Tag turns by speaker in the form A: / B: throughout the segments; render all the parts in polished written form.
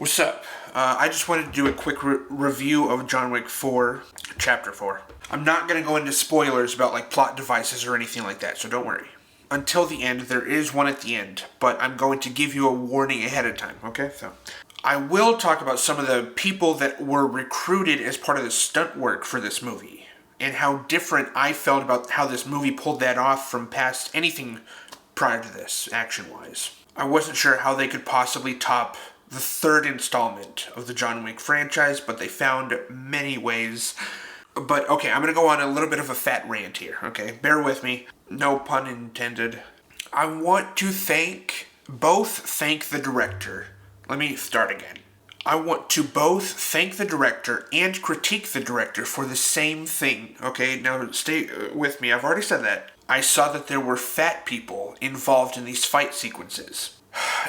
A: What's up? I just wanted to do a quick review of John Wick 4, Chapter 4. I'm not going to go into spoilers about like plot devices or anything like that, so don't worry. Until the end, there is one at the end, but I'm going to give you a warning ahead of time, okay? So, I will talk about some of the people that were recruited as part of the stunt work for this movie, and how different I felt about how this movie pulled that off from past anything prior to this, action-wise. I wasn't sure how they could possibly top the third installment of the John Wick franchise, but they found many ways. But okay, I'm going to go on a little bit of a fat rant here, okay? Bear with me. No pun intended. I want to thank the director. Let me start again. I want to both thank the director and critique the director for the same thing, okay? Now, stay with me. I've already said that. I saw that there were fat people involved in these fight sequences.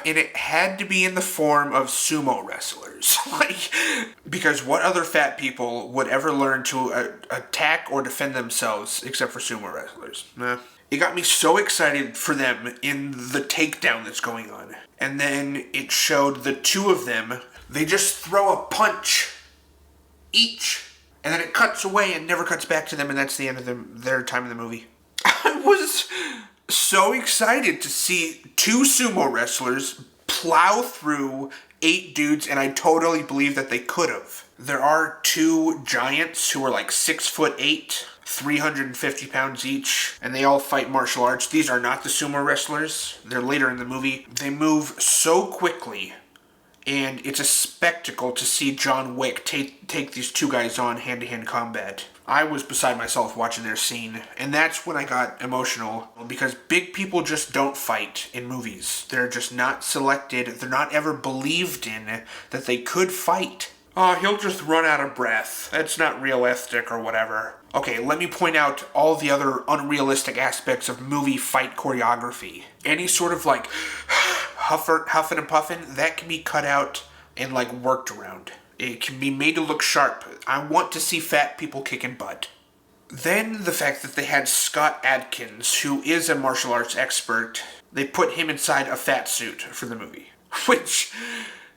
A: And it had to be in the form of sumo wrestlers. Because what other fat people would ever learn to attack or defend themselves except for sumo wrestlers? It got me so excited for them in the takedown that's going on. And then it showed the two of them, they just throw a punch each. And then it cuts away and never cuts back to them, and that's the end of their time in the movie. I was so excited to see two sumo wrestlers plow through 8 dudes, and I totally believe that they could have. There are 2 giants who are like 6'8", 350 pounds each, and they all fight martial arts. These are not the sumo wrestlers. They're later in the movie. They move so quickly, and it's a spectacle to see John Wick take these 2 guys on hand-to-hand combat. I was beside myself watching their scene, and that's when I got emotional, because big people just don't fight in movies. They're just not selected. They're not ever believed in that they could fight. Oh, he'll just run out of breath. That's not realistic or whatever. Okay, let me point out all the other unrealistic aspects of movie fight choreography. Any sort of like huffing and puffing, that can be cut out and like worked around. It can be made to look sharp. I want to see fat people kicking butt. Then the fact that they had Scott Adkins, who is a martial arts expert, they put him inside a fat suit for the movie. Which,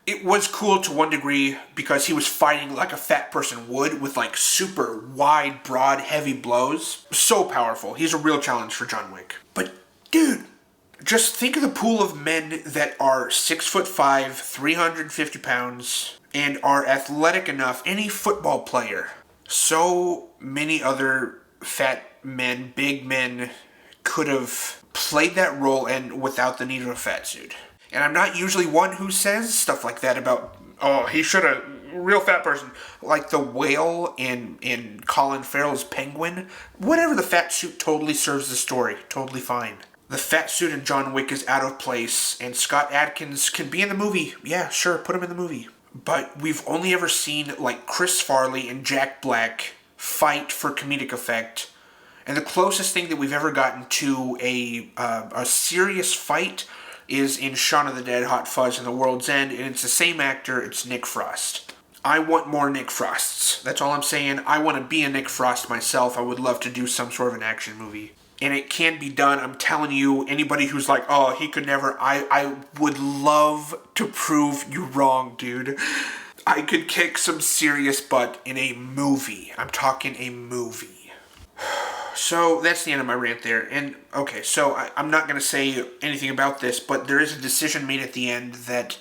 A: it was cool to one degree because he was fighting like a fat person would with like super wide, broad, heavy blows. So powerful. He's a real challenge for John Wick. But dude, just think of the pool of men that are 6'5", 350 pounds, and are athletic enough, any football player. So many other fat men, big men, could have played that role and without the need of a fat suit. And I'm not usually one who says stuff like that about, oh, he should have, real fat person. Like the whale in Colin Farrell's Penguin. Whatever, the fat suit totally serves the story. Totally fine. The fat suit in John Wick is out of place, and Scott Adkins can be in the movie. Yeah, sure, put him in the movie. But we've only ever seen, like, Chris Farley and Jack Black fight for comedic effect. And the closest thing that we've ever gotten to a serious fight is in Shaun of the Dead, Hot Fuzz, and The World's End, and it's the same actor, it's Nick Frost. I want more Nick Frosts. That's all I'm saying. I want to be a Nick Frost myself. I would love to do some sort of an action movie. And it can be done. I'm telling you, anybody who's like, oh, he could never, I would love to prove you wrong, dude. I could kick some serious butt in a movie. I'm talking a movie. So that's the end of my rant there. And okay, so I'm not going to say anything about this, but there is a decision made at the end that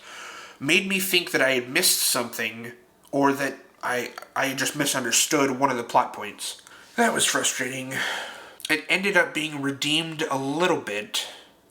A: made me think that I had missed something, or that I just misunderstood one of the plot points. That was frustrating. It ended up being redeemed a little bit,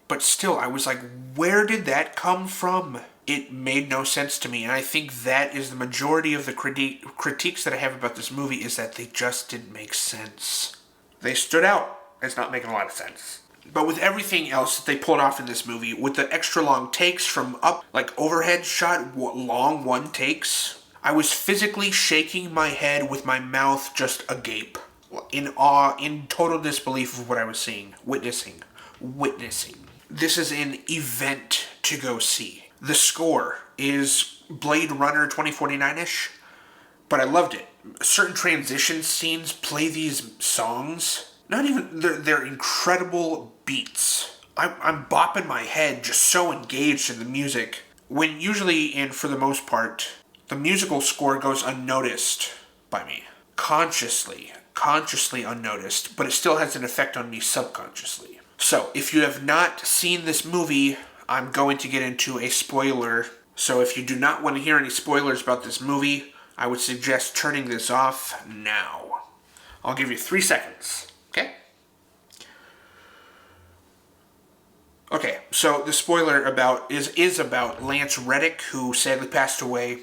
A: but still, I was like, where did that come from? It made no sense to me, and I think that is the majority of the critiques that I have about this movie, is that they just didn't make sense. They stood out as not making a lot of sense. But with everything else that they pulled off in this movie, with the extra long takes from up, like overhead shot, long one takes, I was physically shaking my head with my mouth just agape. In awe, in total disbelief of what I was seeing, witnessing. This is an event to go see. The score is Blade Runner 2049-ish, but I loved it. Certain transition scenes play these songs. Not even, they're incredible beats. I'm bopping my head, just so engaged in the music. when usually, and for the most part, the musical score goes unnoticed by me. Consciously unnoticed, but it still has an effect on me subconsciously. So, if you have not seen this movie, I'm going to get into a spoiler. So if you do not want to hear any spoilers about this movie, I would suggest turning this off now. I'll give you 3 seconds, okay? Okay, so the spoiler is about Lance Reddick, who sadly passed away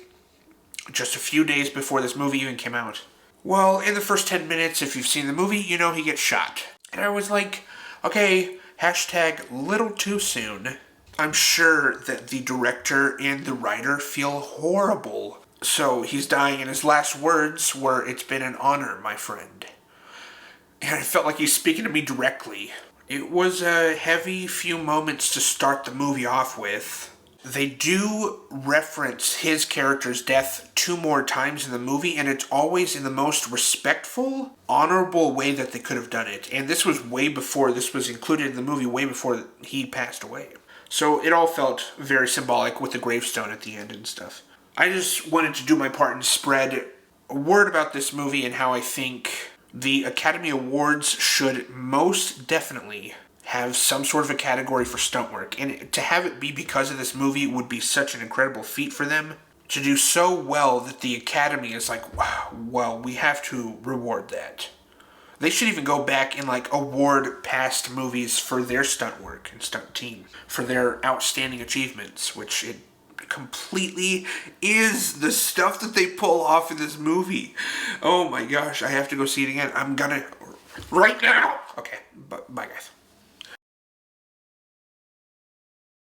A: just a few days before this movie even came out. Well, in the first 10 minutes, if you've seen the movie, you know he gets shot. And I was like, okay, hashtag little too soon. I'm sure that the director and the writer feel horrible. So he's dying, and his last words were, "It's been an honor, my friend." And I felt like he's speaking to me directly. It was a heavy few moments to start the movie off with. They do reference his character's death 2 more times in the movie, and it's always in the most respectful, honorable way that they could have done it. And this was this was included in the movie way before he passed away. So it all felt very symbolic with the gravestone at the end and stuff. I just wanted to do my part and spread a word about this movie and how I think the Academy Awards should most definitely have some sort of a category for stunt work. And to have it be because of this movie would be such an incredible feat for them. To do so well that the Academy is like, wow, well, we have to reward that. They should even go back and award past movies for their stunt work and stunt team, for their outstanding achievements, which it completely is the stuff that they pull off in this movie. Oh my gosh, I have to go see it again. I'm gonna right now. Okay, bye guys.